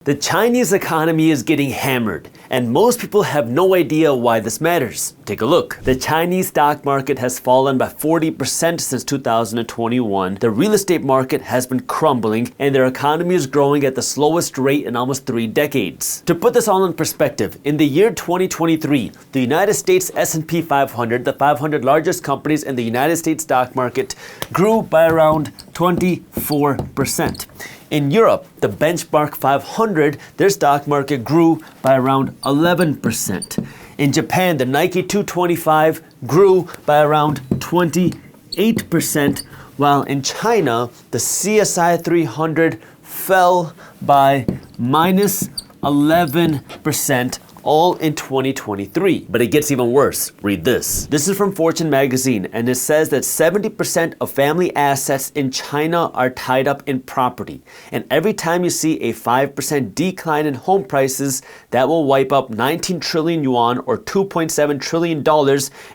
The Chinese economy is getting hammered, and most people have no idea why this matters. Take a look. The Chinese stock market has fallen by 40% since 2021. The real estate market has been crumbling, and their economy is growing at the slowest rate in almost 3 decades. To put this all in perspective, in the year 2023, the United States S&P 500, the 500 largest companies in the United States stock market, grew by around 24%. In Europe, the benchmark 500, their stock market grew by around 11%. In Japan, the Nikkei 225 grew by around 28%, while in China, the CSI 300 fell by minus 11%, all in 2023. But it gets even worse. Read this. This is from Fortune magazine, and it says that 70% of family assets in China are tied up in property. And every time you see a 5% decline in home prices, that will wipe up 19 trillion yuan or $2.7 trillion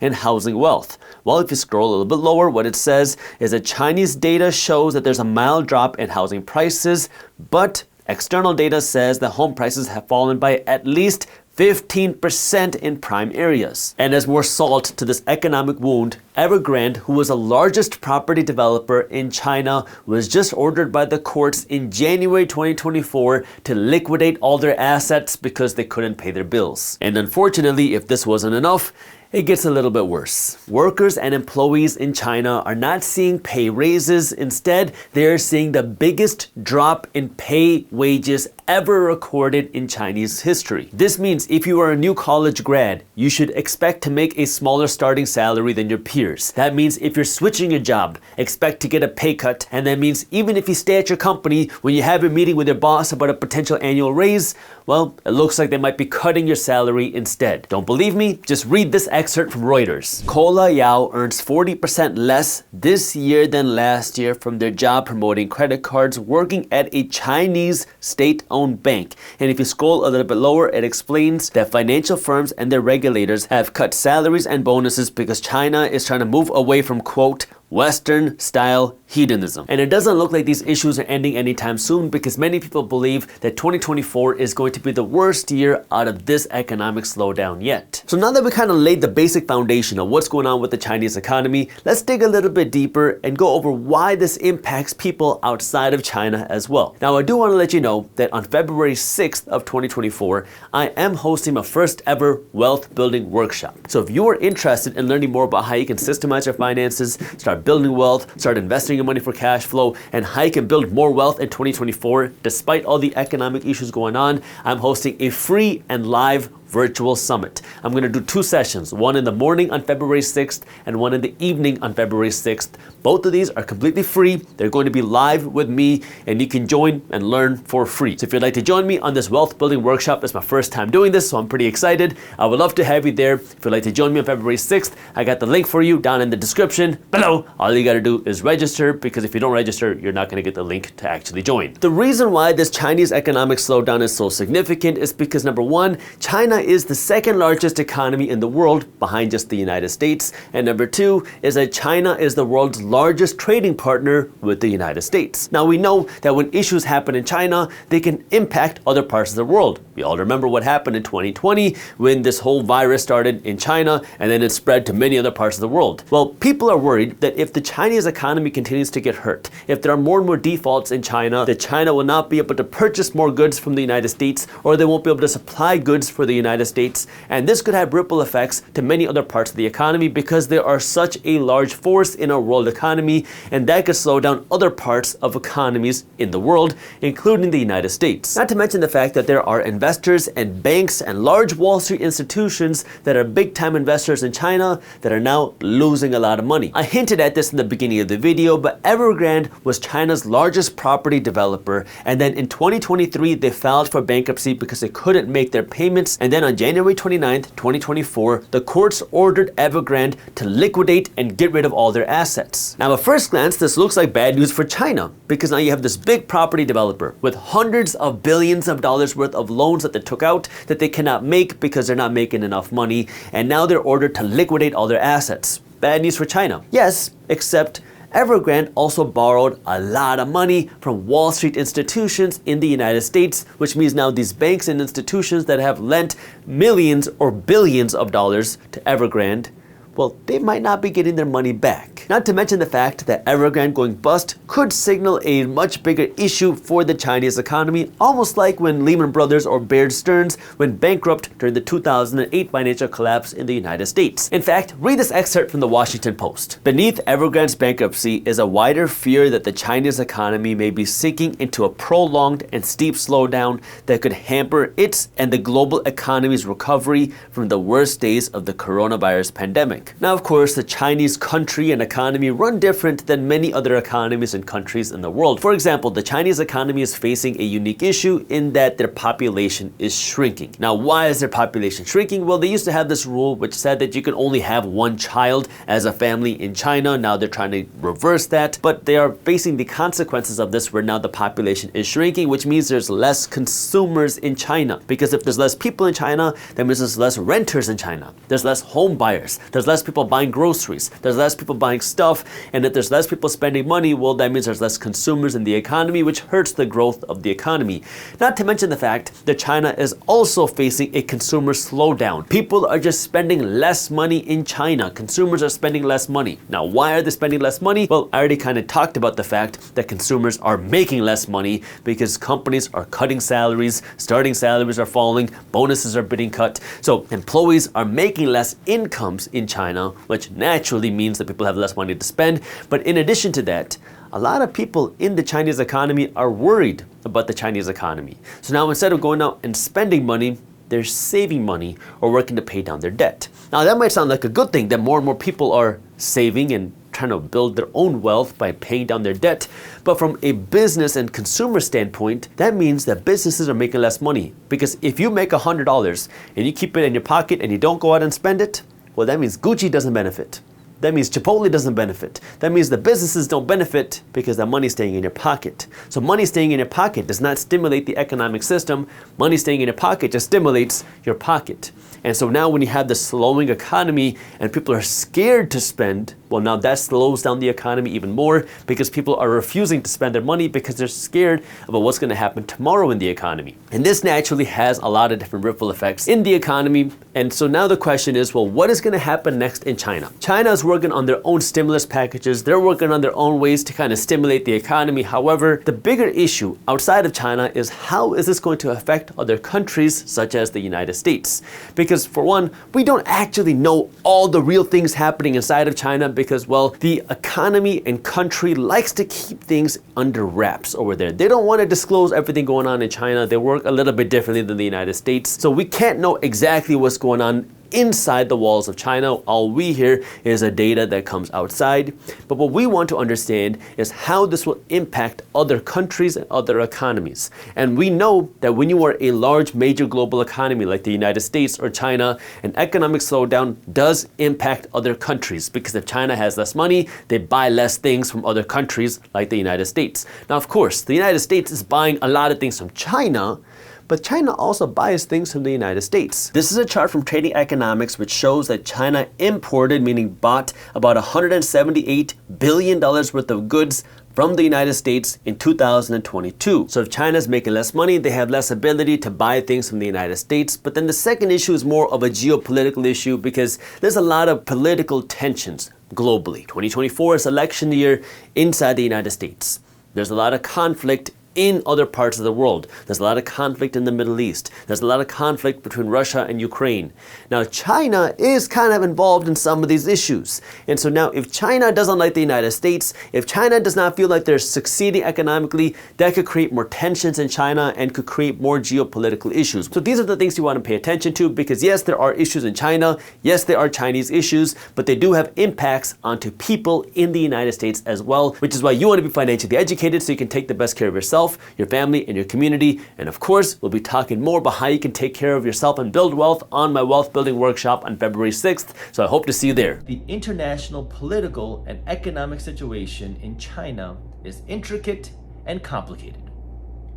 in housing wealth. Well, if you scroll a little bit lower, what it says is that Chinese data shows that there's a mild drop in housing prices, but external data says that home prices have fallen by at least 15% in prime areas. And as more salt to this economic wound, Evergrande, who was the largest property developer in China, was just ordered by the courts in January 2024 to liquidate all their assets because they couldn't pay their bills. And unfortunately, if this wasn't enough, it gets a little bit worse. Workers and employees in China are not seeing pay raises. Instead, they're seeing the biggest drop in pay wages ever recorded in Chinese history. This means if you are a new college grad, you should expect to make a smaller starting salary than your peers. That means if you're switching your job, expect to get a pay cut. And that means even if you stay at your company, when you have a meeting with your boss about a potential annual raise, well, it looks like they might be cutting your salary instead. Don't believe me? Just read this excerpt from Reuters. Kola Yao earns 40% less this year than last year from their job promoting credit cards working at a Chinese state-owned bank. And if you scroll a little bit lower, it explains that financial firms and their regulators have cut salaries and bonuses because China is trying to move away from, quote, Western style hedonism. And it doesn't look like these issues are ending anytime soon because many people believe that 2024 is going to be the worst year out of this economic slowdown yet. So now that we kind of laid the basic foundation of what's going on with the Chinese economy, let's dig a little bit deeper and go over why this impacts people outside of China as well. Now, I do want to let you know that on February 6th of 2024, I am hosting my first ever wealth building workshop. So if you are interested in learning more about how you can systemize your finances, start building wealth, start investing your money for cash flow, and how you can build more wealth in 2024 despite all the economic issues going on, I'm hosting a free and live virtual summit. I'm going to do 2 sessions, one in the morning on February 6th and one in the evening on February 6th. Both of these are completely free. They're going to be live with me and you can join and learn for free. So if you'd like to join me on this wealth building workshop, it's my first time doing this, so I'm pretty excited. I would love to have you there. If you'd like to join me on February 6th, I got the link for you down in the description below. All you got to do is register because if you don't register, you're not going to get the link to actually join. The reason why this Chinese economic slowdown is so significant is because number one, China is the second largest economy in the world behind just the United States. And number two is that China is the world's largest trading partner with the United States. Now we know that when issues happen in China, they can impact other parts of the world. We all remember what happened in 2020 when this whole virus started in China and then it spread to many other parts of the world. Well, people are worried that if the Chinese economy continues to get hurt, if there are more and more defaults in China, that China will not be able to purchase more goods from the United States or they won't be able to supply goods for the United States. And this could have ripple effects to many other parts of the economy because there are such a large force in our world economy, and that could slow down other parts of economies in the world, including the United States. Not to mention the fact that there are investors and banks and large Wall Street institutions that are big-time investors in China that are now losing a lot of money. I hinted at this in the beginning of the video, but Evergrande was China's largest property developer, and then in 2023 they filed for bankruptcy because they couldn't make their payments, and then on January 29th, 2024, the courts ordered Evergrande to liquidate and get rid of all their assets. Now, at first glance, this looks like bad news for China because now you have this big property developer with hundreds of billions of dollars worth of loans that they took out that they cannot make because they're not making enough money, and now they're ordered to liquidate all their assets. Bad news for China. Yes, except Evergrande also borrowed a lot of money from Wall Street institutions in the United States, which means now these banks and institutions that have lent millions or billions of dollars to Evergrande, well, they might not be getting their money back. Not to mention the fact that Evergrande going bust could signal a much bigger issue for the Chinese economy, almost like when Lehman Brothers or Bear Stearns went bankrupt during the 2008 financial collapse in the United States. In fact, read this excerpt from the Washington Post. Beneath Evergrande's bankruptcy is a wider fear that the Chinese economy may be sinking into a prolonged and steep slowdown that could hamper its and the global economy's recovery from the worst days of the coronavirus pandemic. Now, of course, the Chinese country and economy run different than many other economies and countries in the world. For example, the Chinese economy is facing a unique issue in that their population is shrinking. Now, why is their population shrinking? Well, they used to have this rule which said that you can only have one child as a family in China. Now they're trying to reverse that, but they are facing the consequences of this where now the population is shrinking, which means there's less consumers in China. Because if there's less people in China, that means there's less renters in China. There's less home buyers. There's less people buying groceries. There's less people buying stuff. And if there's less people spending money, well, that means there's less consumers in the economy, which hurts the growth of the economy. Not to mention the fact that China is also facing a consumer slowdown. People are just spending less money in China. Consumers are spending less money. Now, why are they spending less money? Well, I already kind of talked about the fact that consumers are making less money because companies are cutting salaries, starting salaries are falling, bonuses are being cut. So employees are making less incomes in China, which naturally means that people have less money to spend. But in addition to that, a lot of people in the Chinese economy are worried about the Chinese economy. So now instead of going out and spending money, they're saving money or working to pay down their debt. Now that might sound like a good thing that more and more people are saving and trying to build their own wealth by paying down their debt. But from a business and consumer standpoint, that means that businesses are making less money. Because if you make $100 and you keep it in your pocket and you don't go out and spend it, well, that means Gucci doesn't benefit. That means Chipotle doesn't benefit. That means the businesses don't benefit because the money's staying in your pocket. So money staying in your pocket does not stimulate the economic system. Money staying in your pocket just stimulates your pocket. And so now when you have the slowing economy and people are scared to spend, well, now that slows down the economy even more because people are refusing to spend their money because they're scared about what's going to happen tomorrow in the economy. And this naturally has a lot of different ripple effects in the economy. And so now the question is, well, what is going to happen next in China? China is working on their own stimulus packages. They're working on their own ways to kind of stimulate the economy. However, the bigger issue outside of China is how is this going to affect other countries such as the United States? Because for one, we don't actually know all the real things happening inside of China because, well, the economy and country likes to keep things under wraps over there. They don't want to disclose everything going on in China. They work a little bit differently than the United States. So we can't know exactly what's going on inside the walls of China. All we hear is a data that comes outside. But what we want to understand is how this will impact other countries and other economies. And we know that when you are a large major global economy like the United States or China, an economic slowdown does impact other countries because if China has less money, they buy less things from other countries like the United States. Now, of course, the United States is buying a lot of things from China, but China also buys things from the United States. This is a chart from Trading Economics which shows that China imported, meaning bought, about $178 billion worth of goods from the United States in 2022. So if China's making less money, they have less ability to buy things from the United States. But then the second issue is more of a geopolitical issue because there's a lot of political tensions globally. 2024 is election year inside the United States. There's a lot of conflict in other parts of the world. There's a lot of conflict in the Middle East. There's a lot of conflict between Russia and Ukraine. Now, China is kind of involved in some of these issues. And so now if China doesn't like the United States, if China does not feel like they're succeeding economically, that could create more tensions in China and could create more geopolitical issues. So these are the things you want to pay attention to because yes, there are issues in China. Yes, there are Chinese issues, but they do have impacts onto people in the United States as well, which is why you want to be financially educated so you can take the best care of yourself, your family, and your community. And of course, we'll be talking more about how you can take care of yourself and build wealth on my wealth building workshop on February 6th. So I hope to see you there. The international political and economic situation in China is intricate and complicated.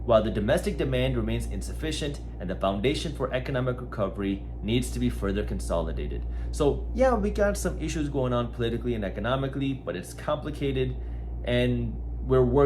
While the domestic demand remains insufficient and the foundation for economic recovery needs to be further consolidated. So yeah, we got some issues going on politically and economically, but it's complicated and we're working